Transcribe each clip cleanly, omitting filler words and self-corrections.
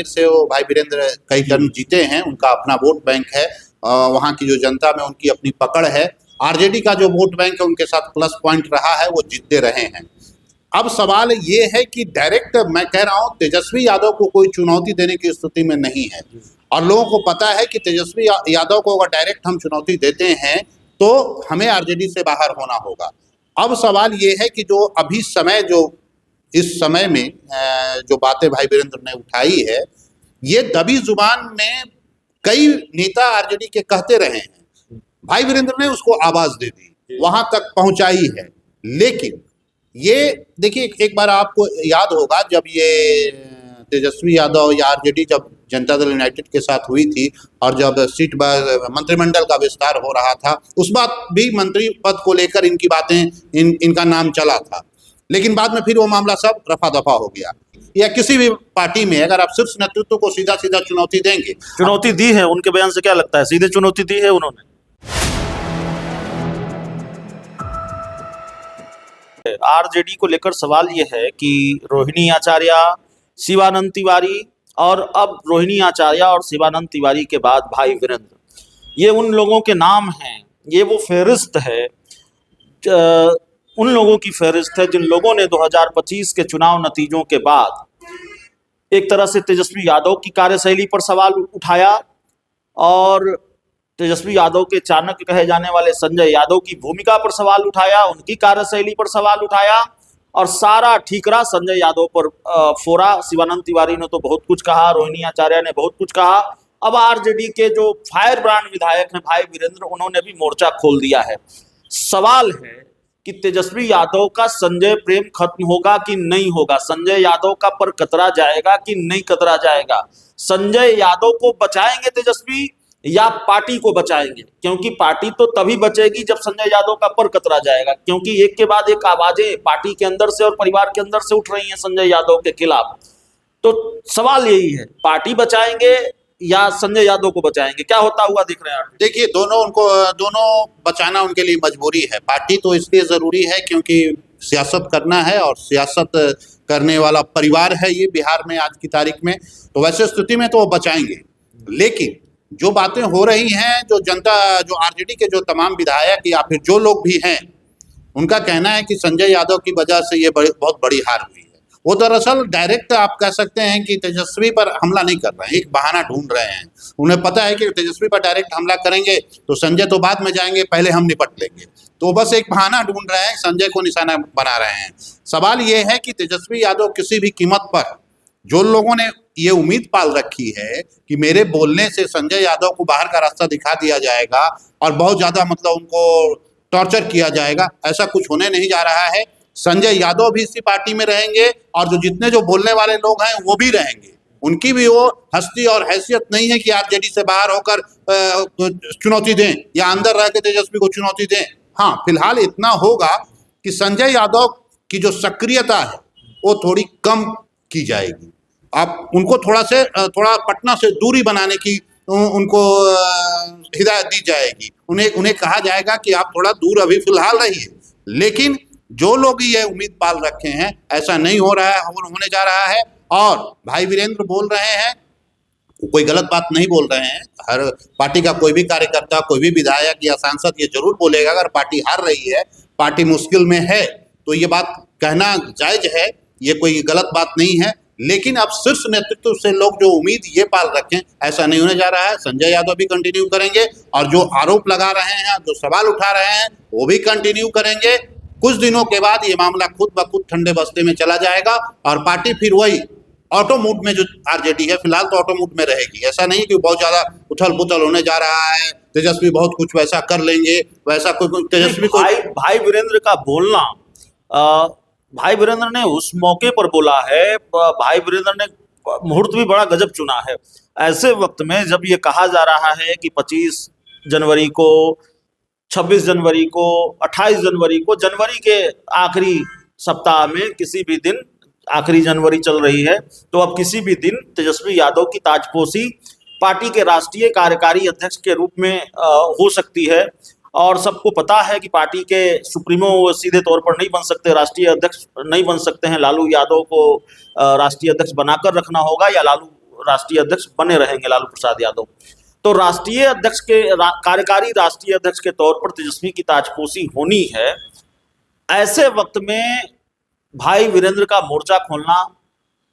से वो भाई वीरेंद्र कई टर्म जीते हैं, उनका अपना वोट बैंक है, वहाँ की जो जनता में उनकी अपनी पकड़ है। आरजेडी का जो वोट बैंक है उनके साथ प्लस पॉइंट रहा है, वो जीतते रहे हैं। अब सवाल ये है कि डायरेक्ट मैं कह रहा हूँ तेजस्वी यादव को कोई चुनौती देने की स्थिति में नहीं है, और लोगों को पता है कि तेजस्वी यादव को अगर डायरेक्ट हम चुनौती देते हैं तो हमें आरजेडी से बाहर होना होगा। अब सवाल ये है कि जो अभी समय जो इस समय में जो बातें भाई वीरेंद्र ने उठाई है, ये दबी जुबान में कई नेता आरजेडी के कहते रहे हैं, भाई वीरेंद्र ने उसको आवाज दे दी, वहां तक पहुंचाई है। लेकिन ये देखिए, एक बार आपको याद होगा जब ये तेजस्वी यादव या आरजेडी जब जनता दल यूनाइटेड के साथ हुई थी और जब सीट मंत्रिमंडल का विस्तार हो रहा था, उस बात भी मंत्री पद को लेकर इनकी बातें इनका नाम चला था, लेकिन बाद में फिर वो मामला सब रफा दफा हो गया। या किसी भी पार्टी में अगर आप शीर्ष नेतृत्व को सीधा सीधा चुनौती देंगे, चुनौती दी है, उनके बयान से क्या लगता है सीधे चुनौती दी है उन्होंने? आरजेडी को लेकर सवाल यह है कि रोहिणी आचार्य, शिवानंद तिवारी और अब रोहिणी आचार्य और शिवानंद तिवारी के बाद भाई वीरेंद्र, ये उन लोगों के नाम हैं, ये वो फहरिस्त है, उन लोगों की फहरिस्त है जिन लोगों ने 2025 के चुनाव नतीजों के बाद एक तरह से तेजस्वी यादव की कार्यशैली पर सवाल उठाया और तेजस्वी यादव के चाणक्य कहे जाने वाले संजय यादव की भूमिका पर सवाल उठाया, उनकी कार्यशैली पर सवाल उठाया और सारा ठीकरा संजय यादव पर फोड़ा। शिवानंद तिवारी ने तो बहुत कुछ कहा, रोहिणी आचार्य ने बहुत कुछ कहा। अब आरजेडी के जो फायर ब्रांड विधायक हैं भाई वीरेंद्र, उन्होंने भी मोर्चा खोल दिया है। सवाल है कि तेजस्वी यादव का संजय प्रेम खत्म होगा कि नहीं होगा, संजय यादव का पर कतरा जाएगा कि नहीं कतरा जाएगा, संजय यादव को बचाएंगे तेजस्वी या पार्टी को बचाएंगे? क्योंकि पार्टी तो तभी बचेगी जब संजय यादव का पर कतरा जाएगा, क्योंकि एक के बाद एक आवाजें पार्टी के अंदर से और परिवार के अंदर से उठ रही हैं संजय यादव के खिलाफ। तो सवाल यही है, पार्टी बचाएंगे या संजय यादव को बचाएंगे? क्या होता हुआ दिख रहा है? देखिए, दोनों बचाना उनके लिए मजबूरी है। पार्टी तो इसलिए जरूरी है क्योंकि सियासत करना है और सियासत करने वाला परिवार है ये बिहार में आज की तारीख में, तो वैसे स्थिति में तो वो बचाएंगे। लेकिन जो बातें हो रही हैं, जो आरजेडी के जो तमाम विधायक या फिर जो लोग भी हैं, उनका कहना है कि संजय यादव की वजह से ये बहुत बड़ी हार हुई है। वो दरअसल डायरेक्ट आप कह सकते हैं कि तेजस्वी पर हमला नहीं कर रहे हैं, एक बहाना ढूंढ रहे हैं। उन्हें पता है कि तेजस्वी पर डायरेक्ट हमला करेंगे तो संजय तो बाद में जाएंगे, पहले हम निपट लेंगे, तो बस एक बहाना ढूंढ रहे हैं, संजय को निशाना बना रहे हैं। सवाल ये है कि तेजस्वी यादव किसी भी कीमत पर, जो लोगों ने ये उम्मीद पाल रखी है कि मेरे बोलने से संजय यादव को बाहर का रास्ता दिखा दिया जाएगा और बहुत ज्यादा मतलब उनको टॉर्चर किया जाएगा, ऐसा कुछ होने नहीं जा रहा है। संजय यादव भी इसी पार्टी में रहेंगे और जितने जो बोलने वाले लोग हैं वो भी रहेंगे। उनकी भी वो हस्ती और हैसियत नहीं है कि आरजेडी से बाहर होकर चुनौती दें या अंदर रह के तेजस्वी को चुनौती दें। हाँ, फिलहाल इतना होगा कि संजय यादव की जो सक्रियता है वो थोड़ी कम की जाएगी। आप उनको थोड़ा पटना से दूरी बनाने की उनको हिदायत दी जाएगी। उन्हें कहा जाएगा कि आप थोड़ा दूर अभी फिलहाल रहिए। लेकिन जो लोग ये उम्मीद पाल रखे हैं, ऐसा नहीं हो रहा है, होने जा रहा है। और भाई वीरेंद्र बोल रहे हैं, कोई गलत बात नहीं बोल रहे हैं। हर पार्टी का कोई भी कार्यकर्ता, कोई भी विधायक या सांसद ये जरूर बोलेगा अगर पार्टी हार रही है, पार्टी मुश्किल में है, तो ये बात कहना जायज है, ये कोई गलत बात नहीं है। लेकिन अब शीर्ष नेतृत्व से लोग जो उम्मीद ये पाल रखें, ऐसा नहीं होने जा रहा है। संजय यादव भी कंटिन्यू करेंगे और जो आरोप लगा रहे हैं, जो सवाल उठा रहे हैं, वो भी कंटिन्यू करेंगे। कुछ दिनों के बाद ये मामला खुद ब खुद ठंडे बस्ते में चला जाएगा और पार्टी फिर वही ऑटो मूड में, जो आरजेडी है फिलहाल तो ऑटो मूड में रहेगी। ऐसा नहीं कि बहुत ज्यादा उथल पुथल होने जा रहा है, तेजस्वी बहुत कुछ वैसा कर लेंगे, वैसा कोई तेजस्वी को भाई वीरेंद्र का बोलना, भाई वीरेंद्र ने उस मौके पर बोला है, भाई वीरेंद्र ने मुहूर्त भी बड़ा गजब चुना है। ऐसे वक्त में जब ये कहा जा रहा है कि 25 जनवरी को, 26 जनवरी को, 28 जनवरी को, जनवरी के आखिरी सप्ताह में किसी भी दिन, आखिरी जनवरी चल रही है, तो अब किसी भी दिन तेजस्वी यादव की ताजपोशी पार्टी के राष्ट्रीय कार्यकारी अध्यक्ष के रूप में हो सकती है। और सबको पता है कि पार्टी के सुप्रीमो वो सीधे तौर पर नहीं बन सकते, राष्ट्रीय अध्यक्ष नहीं बन सकते हैं। लालू यादव को राष्ट्रीय अध्यक्ष बनाकर रखना होगा या लालू राष्ट्रीय अध्यक्ष बने रहेंगे लालू प्रसाद यादव। तो राष्ट्रीय अध्यक्ष के कार्यकारी राष्ट्रीय अध्यक्ष के तौर पर तेजस्वी की ताजपोशी होनी है। ऐसे वक्त में भाई वीरेंद्र का मोर्चा खोलना,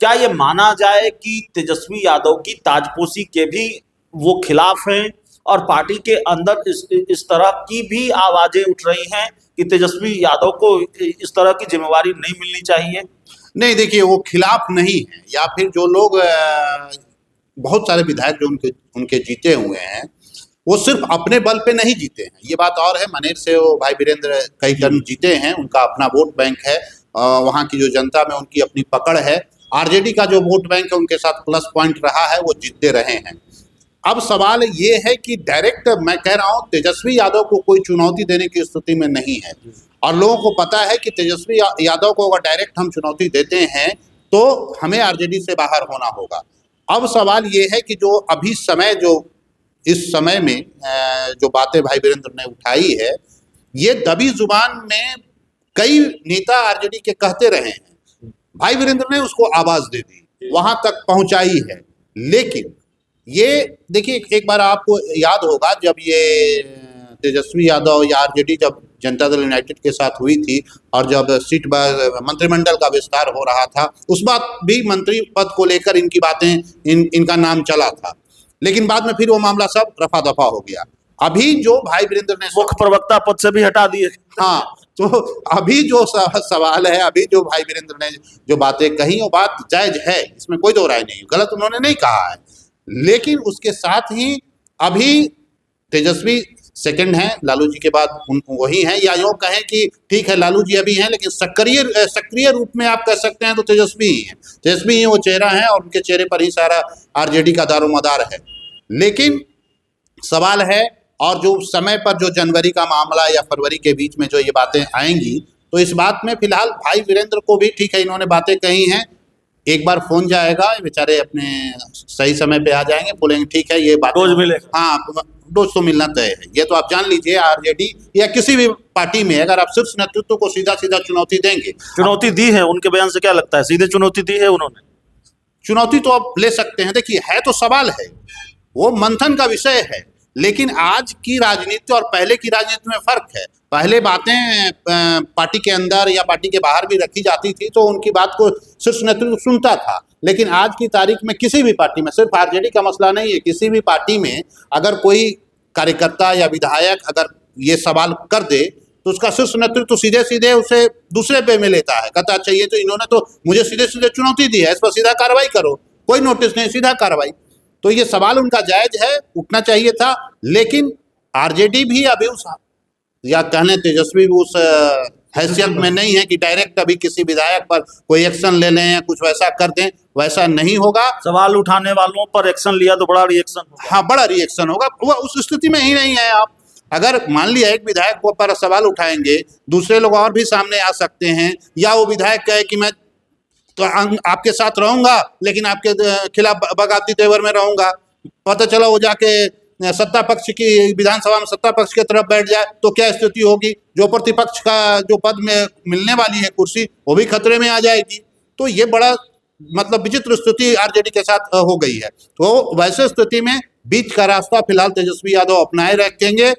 क्या ये माना जाए कि तेजस्वी यादव की ताजपोशी के भी वो खिलाफ हैं और पार्टी के अंदर इस तरह की भी आवाजें उठ रही हैं कि तेजस्वी यादव को इस तरह की जिम्मेवारी नहीं मिलनी चाहिए? नहीं, देखिए, वो खिलाफ नहीं है, या फिर जो लोग बहुत सारे विधायक जो उनके जीते हुए हैं, वो सिर्फ अपने बल पे नहीं जीते हैं। ये बात और है, मनेर से वो भाई वीरेंद्र कई टर्म जीते हैं, उनका अपना वोट बैंक है, वहाँ की जो जनता में उनकी अपनी पकड़ है। आरजेडी का जो वोट बैंक है उनके साथ प्लस पॉइंट रहा है, वो जीतते रहे हैं। अब सवाल ये है कि डायरेक्ट, मैं कह रहा हूँ, तेजस्वी यादव को कोई चुनौती देने की स्थिति में नहीं है, और लोगों को पता है कि तेजस्वी यादव को अगर डायरेक्ट हम चुनौती देते हैं तो हमें आरजेडी से बाहर होना होगा। अब सवाल ये है कि जो अभी समय, जो इस समय में जो बातें भाई वीरेंद्र ने उठाई है, ये दबी जुबान में कई नेता आरजेडी के कहते रहे हैं, भाई वीरेंद्र ने उसको आवाज दे दी, वहां तक पहुंचाई है। लेकिन ये देखिए, एक बार आपको याद होगा जब ये तेजस्वी यादव या आरजेडी जब जनता दल यूनाइटेड के साथ हुई थी और जब सीट मंत्रिमंडल का विस्तार हो रहा था, उस बात भी मंत्री पद को लेकर इनकी बातें, इनका नाम चला था, लेकिन बाद में फिर वो मामला सब रफा दफा हो गया। अभी जो भाई वीरेंद्र ने मुख्य प्रवक्ता पद से भी हटा दिए। हाँ, तो अभी जो सवाल है, अभी जो भाई वीरेंद्र ने जो बातें कही, वो बात जायज है, इसमें कोई दो राय नहीं, गलत उन्होंने नहीं कहा है। लेकिन उसके साथ ही अभी तेजस्वी सेकंड हैं, लालू जी के बाद वही हैं, या यूँ कहें कि ठीक है लालू जी अभी हैं, लेकिन सक्रिय रूप में आप कह सकते हैं तो तेजस्वी ही हैं। तेजस्वी ही वो चेहरा है और उनके चेहरे पर ही सारा आरजेडी का दारोमदार है। लेकिन सवाल है, और जो समय पर जो जनवरी का मामला या फरवरी के बीच में जो ये बातें आएंगी, तो इस बात में फिलहाल भाई वीरेंद्र को भी, ठीक है इन्होंने बातें कही हैं, एक बार फोन जाएगा, बेचारे अपने सही समय पे आ जाएंगे, बोलेंगे ठीक है ये बात रोज मिलेगा। हाँ, डोज तो मिलना तय है। ये तो आप जान लीजिए, आरजेडी या किसी भी पार्टी में अगर आप शीर्ष नेतृत्व को सीधा सीधा चुनौती देंगे, चुनौती दी है, उनके बयान से क्या लगता है, सीधे चुनौती दी है उन्होंने? चुनौती तो आप ले सकते हैं, देखिए है तो सवाल है, वो मंथन का विषय है। लेकिन आज की राजनीति और पहले की राजनीति में फर्क है। पहले बातें पार्टी के अंदर या पार्टी के बाहर भी रखी जाती थी तो उनकी बात को शीर्ष नेतृत्व सुनता था, लेकिन आज की तारीख में किसी भी पार्टी में, सिर्फ आरजेडी का मसला नहीं है, किसी भी पार्टी में अगर कोई कार्यकर्ता या विधायक अगर ये सवाल कर दे तो उसका शीर्ष नेतृत्व सीधे सीधे उसे दूसरे पे में लेता है, कहता अच्छा ये तो इन्होंने तो मुझे सीधे सीधे चुनौती दी है, इस पर सीधा कार्रवाई करो, कोई नोटिस नहीं, सीधा कार्रवाई। तो ये सवाल उनका जायज है, उठना चाहिए था। लेकिन आरजेडी भी अभी उस, या कहने तेजस्वी भी उस हैसियत में नहीं है कि डायरेक्ट अभी किसी विधायक पर कोई एक्शन ले लें या कुछ वैसा कर दें, वैसा नहीं होगा। सवाल उठाने वालों पर एक्शन लिया तो बड़ा रिएक्शन होगा। हाँ, बड़ा रिएक्शन होगा। वह उस स्थिति में ही नहीं है। आप अगर मान लिया एक विधायक पर सवाल उठाएंगे, दूसरे लोग और भी सामने आ सकते हैं, या वो विधायक कहे कि मैं तो आपके साथ रहूंगा लेकिन आपके खिलाफ बगावती तेवर में रहूंगा, पता चला वो जाके सत्ता पक्ष की विधानसभा में सत्ता पक्ष की तरफ बैठ जाए तो क्या स्थिति होगी? जो प्रतिपक्ष का जो पद में मिलने वाली है कुर्सी, वो भी खतरे में आ जाएगी। तो ये बड़ा मतलब विचित्र स्थिति आरजेडी के साथ हो गई है। तो वैसे स्थिति में बीच का रास्ता फिलहाल तेजस्वी यादव अपनाए रखेंगे,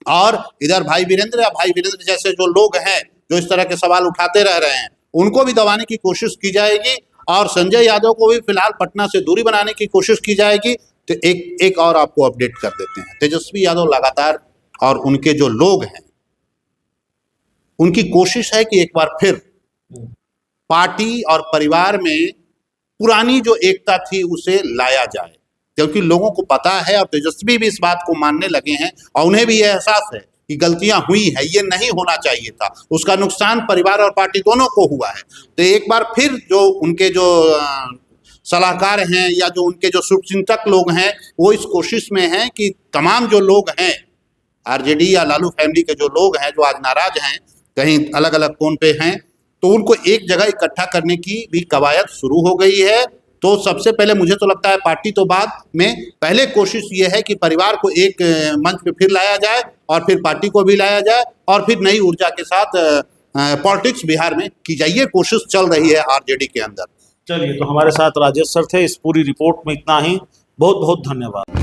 और इधर भाई वीरेंद्र जैसे जो लोग हैं जो इस तरह के सवाल उठाते रह रहे हैं, उनको भी दबाने की कोशिश की जाएगी, और संजय यादव को भी फिलहाल पटना से दूरी बनाने की कोशिश की जाएगी। तो एक और आपको अपडेट कर देते हैं, तेजस्वी यादव लगातार और उनके जो लोग हैं उनकी कोशिश है कि एक बार फिर पार्टी और परिवार में पुरानी जो एकता थी उसे लाया जाए, क्योंकि लोगों को पता है और तेजस्वी भी इस बात को मानने लगे हैं और उन्हें भी यह एहसास है कि गलतियां हुई है, ये नहीं होना चाहिए था, उसका नुकसान परिवार और पार्टी दोनों को हुआ है। तो एक बार फिर जो उनके जो सलाहकार हैं या जो उनके जो शुभचिंतक लोग हैं, वो इस कोशिश में हैं कि तमाम जो लोग हैं आरजेडी या लालू फैमिली के जो लोग हैं जो आज नाराज हैं, कहीं अलग अलग कोण पे हैं, तो उनको एक जगह इकट्ठा करने की भी कवायद शुरू हो गई है। तो सबसे पहले मुझे तो लगता है पार्टी तो बाद में, पहले कोशिश ये है कि परिवार को एक मंच पे फिर लाया जाए और फिर पार्टी को भी लाया जाए और फिर नई ऊर्जा के साथ पॉलिटिक्स बिहार में की जाए। ये कोशिश चल रही है आरजेडी के अंदर। चलिए, तो हमारे साथ राजेश सर थे। इस पूरी रिपोर्ट में इतना ही। बहुत बहुत धन्यवाद।